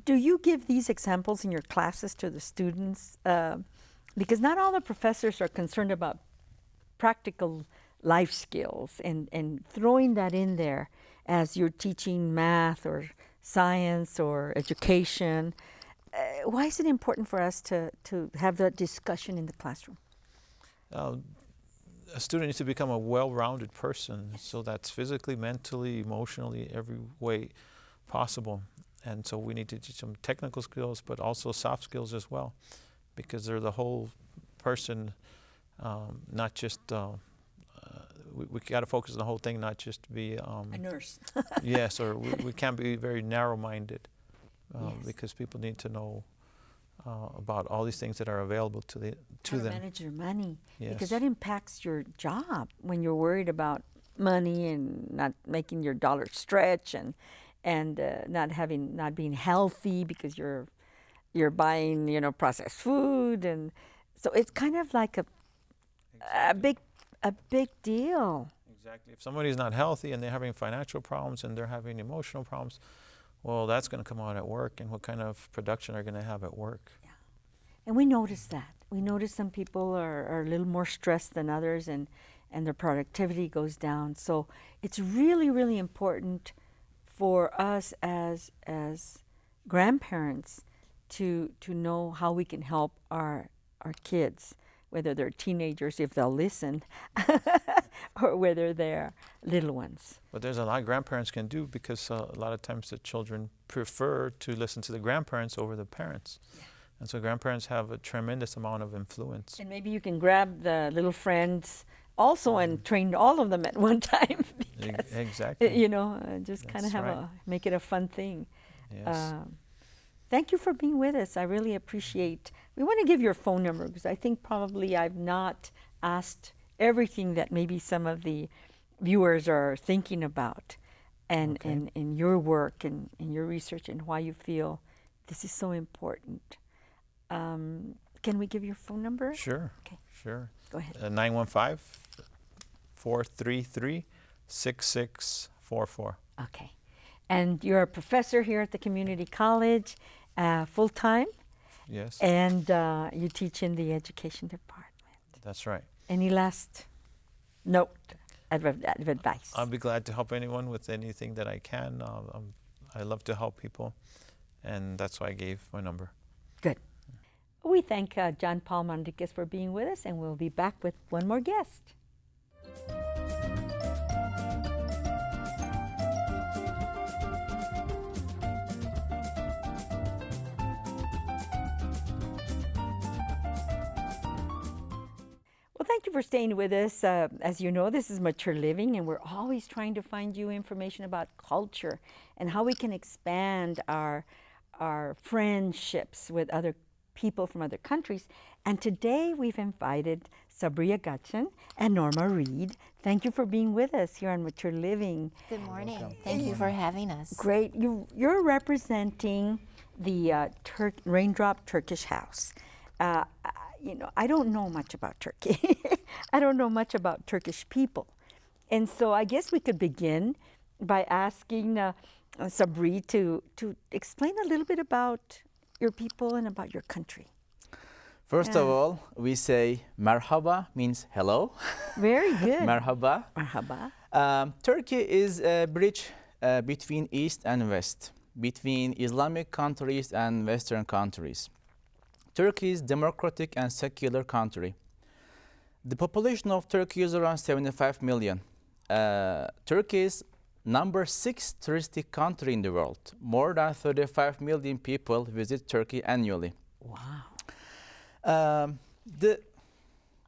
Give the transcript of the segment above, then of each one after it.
Do you give these examples in your classes to the students? Because not all the professors are concerned about practical life skills and throwing that in there as you're teaching math or science or education. Why is it important for us to have that discussion in the classroom? Uh, a student needs to become a well-rounded person, so that's physically, mentally, emotionally, every way possible. And so we need to teach them technical skills, but also soft skills as well, because they're the whole person, not just, we got to focus on the whole thing, not just to be A nurse. yes, or we can't be very narrow-minded, Yes. because people need to know about all these things that are available to How to them. manage your money, Yes. because that impacts your job when you're worried about money and not making your dollar stretch and not being healthy because you're buying processed food, and so it's kind of like a big deal. Exactly. If somebody's not healthy and they're having financial problems and they're having emotional problems, well, that's going to come out at work, and what kind of production are going to have at work? Yeah. And we notice that. We notice some people are a little more stressed than others, and their productivity goes down. So it's really, really important for us as grandparents to know how we can help our kids, whether they're teenagers, if they'll listen, or whether they're little ones. But there's a lot grandparents can do, because a lot of times the children prefer to listen to the grandparents over the parents. Yeah. And so grandparents have a tremendous amount of influence. And maybe you can grab the little friends also and train all of them at one time. Exactly. Just kind That's of right. make it a fun thing. Yes. Thank you for being with us. I really appreciate. We want to give your phone number, because I think probably I've not asked everything that maybe some of the viewers are thinking about, and Okay. in your work and in your research, and why you feel this is so important. Can we give your phone number? Sure. Okay. Sure. Go ahead. 915-433-6644. Okay. And you're a professor here at the community college, full-time, Yes. and you teach in the education department. That's right. Any last note of advice? I'll be glad to help anyone with anything that I can. I love to help people, and that's why I gave my number. Good. We thank John Paul Manriquez for being with us, and we'll be back with one more guest. Well, thank you for staying with us. As you know, this is Mature Living, and we're always trying to find you information about culture and how we can expand our friendships with other people from other countries. And today we've invited Sabria Gatchen and Norma Reed. Thank you for being with us here on Mature Living. Good morning. Thank you for having us. Great. You're representing the Raindrop Turkish house. I don't know much about Turkey. I don't know much about Turkish people. And so I guess we could begin by asking Sabri to explain a little bit about your people and about your country. First of all, we say merhaba, means hello. Very good. Merhaba. Marhaba. Turkey is a bridge between East and West, between Islamic countries and Western countries. Turkey is a democratic and secular country. The population of Turkey is around 75 million. Turkey is number 6 touristic country in the world. More than 35 million people visit Turkey annually. Wow.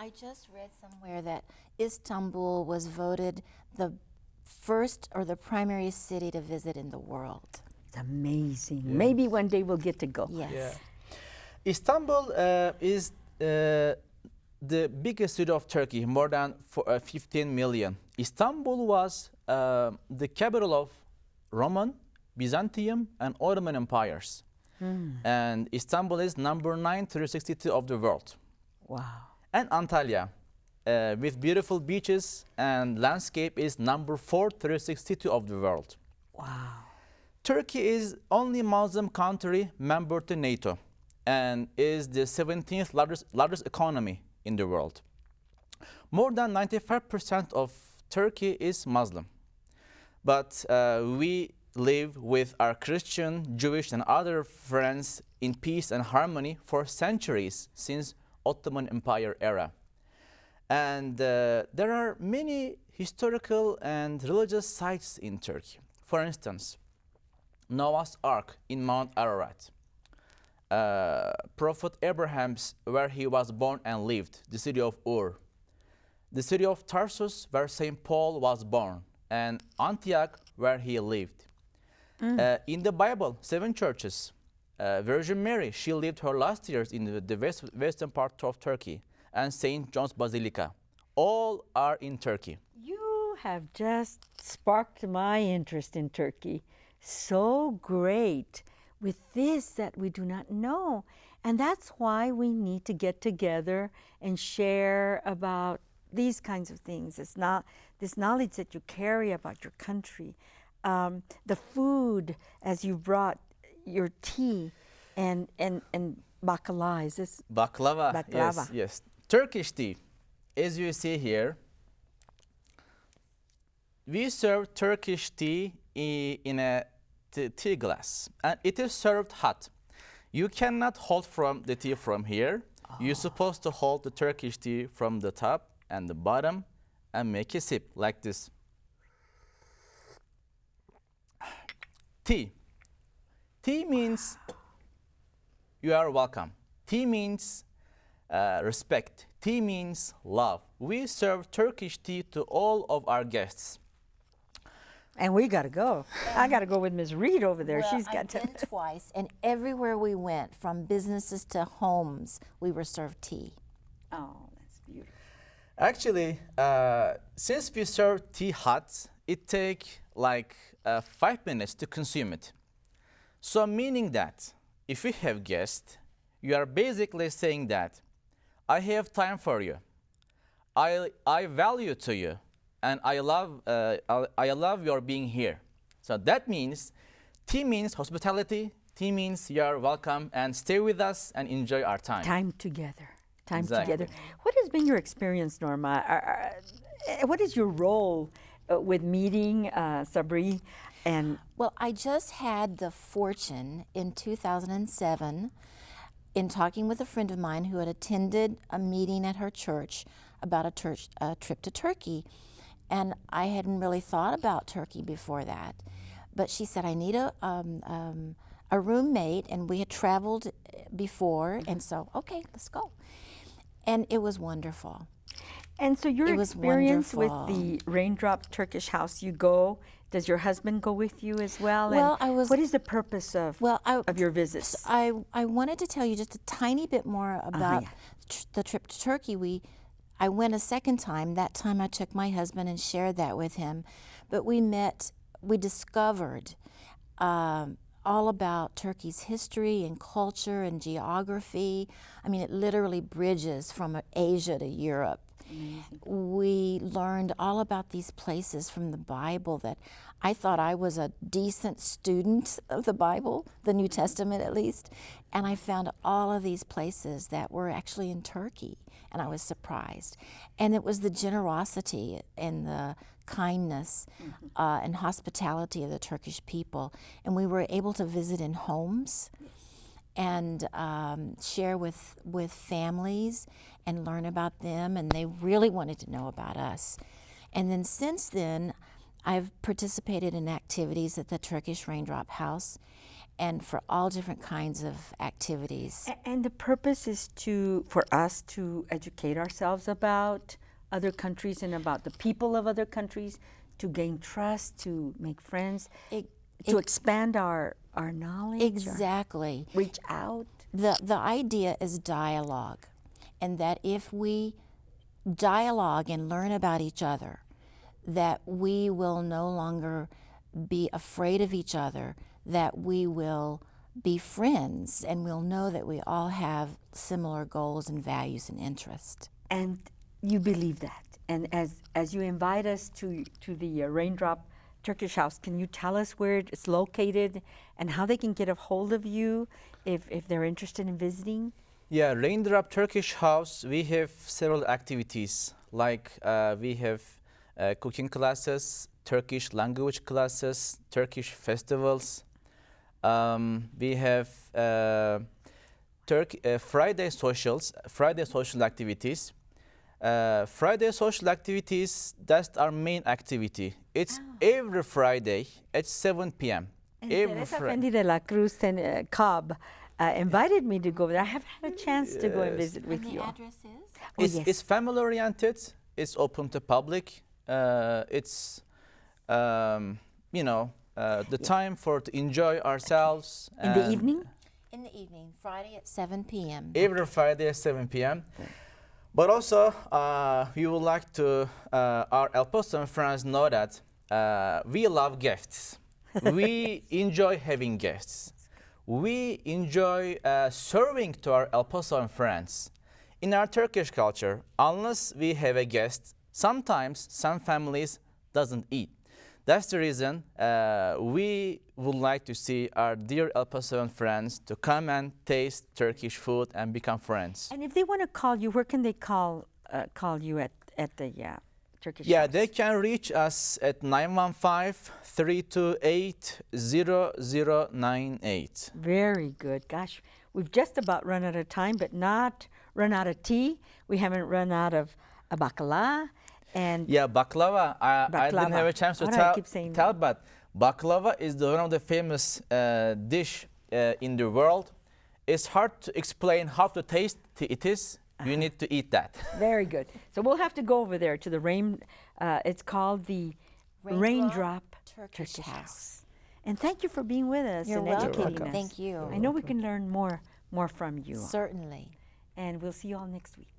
I just read somewhere that Istanbul was voted the first or the primary city to visit in the world. It's amazing. Yeah. Maybe one day we'll get to go. Yes. Yeah. Istanbul is the biggest city of Turkey, more than 15 million. Istanbul was the capital of Roman, Byzantium, and Ottoman empires. And Istanbul is number 9 tourist city of the world. Wow. And Antalya, with beautiful beaches and landscape, is number 4 touristic city of the world. Wow. Turkey is only Muslim country member to NATO and is the 17th largest economy in the world. More than 95% of Turkey is Muslim. But we live with our Christian, Jewish, and other friends in peace and harmony for centuries since Ottoman Empire era. And there are many historical and religious sites in Turkey. For instance, Noah's Ark in Mount Ararat, Prophet Abraham's, where he was born and lived, the city of Ur, the city of Tarsus, where St. Paul was born, and Antioch, where he lived. In the Bible, 7 churches. Virgin Mary, she lived her last years in the western part of Turkey, and St. John's Basilica. All are in Turkey. You have just sparked my interest in Turkey. So great with this that we do not know. And that's why we need to get together and share about these kinds of things. It's not this knowledge that you carry about your country. The food, as you brought your tea and baklava. Is this Baklava. baklava? Yes. Turkish tea. As you see here, we serve Turkish tea in a tea glass, and it is served hot. You cannot hold from the tea from here. You're supposed to hold the Turkish tea from the top and the bottom and make a sip like this. Tea. Tea means you are welcome. Tea means respect. Tea means love. We serve Turkish tea to all of our guests. And we got to go. I got to go with Ms. Reed over there. Well, She's got I've to. been twice, and everywhere we went, from businesses to homes, we were served tea. Oh, that's beautiful. Actually, since we serve tea hot, it takes like 5 minutes to consume it. So meaning that if we have guests, you are basically saying that I have time for you, I value to you, and I love your being here. So that means tea means hospitality, tea means you are welcome, and stay with us and enjoy our time. Time together. Time Exactly. together. What has been your experience, Norma? What is your role with meeting Sabri? And Well, I just had the fortune in 2007 in talking with a friend of mine who had attended a meeting at her church about a trip to Turkey. And I hadn't really thought about Turkey before that. But she said, I need a roommate, and we had traveled before, and so, okay, let's go. And it was wonderful. And so your It was experience with wonderful. the Raindrop Turkish house, you go, does your husband go with you as well? Well, and I was- what is the purpose of your visits? I wanted to tell you just a tiny bit more about yeah. the trip to Turkey. I went a second time. That time I took my husband and shared that with him. But we discovered all about Turkey's history and culture and geography. I mean, it literally bridges from Asia to Europe. We learned all about these places from the Bible that I thought I was a decent student of the Bible, the New Testament at least, and I found all of these places that were actually in Turkey, and I was surprised. And it was the generosity and the kindness and hospitality of the Turkish people, and we were able to visit in homes and share with families and learn about them, and they really wanted to know about us. And then since then, I've participated in activities at the Turkish Raindrop House and for all different kinds of activities. And the purpose is for us to educate ourselves about other countries and about the people of other countries, to gain trust, to make friends, to expand our knowledge. Exactly. Reach out. The idea is dialogue, and that if we dialogue and learn about each other, that we will no longer be afraid of each other, that we will be friends, and we'll know that we all have similar goals and values and interests. And you believe that. And as you invite us to the Raindrop Turkish House. Can you tell us where it's located and how they can get a hold of you if they're interested in visiting? Yeah, Raindrop Turkish House, we have several activities. Like we have cooking classes, Turkish language classes, Turkish festivals. We have Friday social activities. Friday social activities, that's our main activity. It's every Friday at 7 p.m. And Every Teresa Friday. Fendi de la Cruz and Cobb invited me to go there. I haven't had a chance to go and visit with And you. the all. address is? Oh, It's, yes. it's family oriented. It's open to public. It's the time for to enjoy ourselves. In the and evening? In the evening, Friday at 7 p.m. Every Friday at 7 p.m. But also, we would like to our El Paso friends know that we love gifts. We enjoy having guests. We enjoy serving to our El Paso friends. In our Turkish culture, unless we have a guest, sometimes some families doesn't eat. That's the reason we would like to see our dear El Paso friends to come and taste Turkish food and become friends. And if they want to call you, where can they call you at the Turkish Yeah, House? they can reach us at 915-328-0098. Very good. Gosh, we've just about run out of time, but not run out of tea. We haven't run out of a baklava. And Yeah, baklava. I didn't have a chance to Why do I keep saying tell, but baklava is one of the famous dish in the world. It's hard to explain how to taste it is. You need to eat that. very good. So we'll have to go over there to the it's called the Raindrop Turkish House. And thank you for being with us You're and welcome. educating us. Thank you. I know we can learn more from you. Certainly. And we'll see you all next week.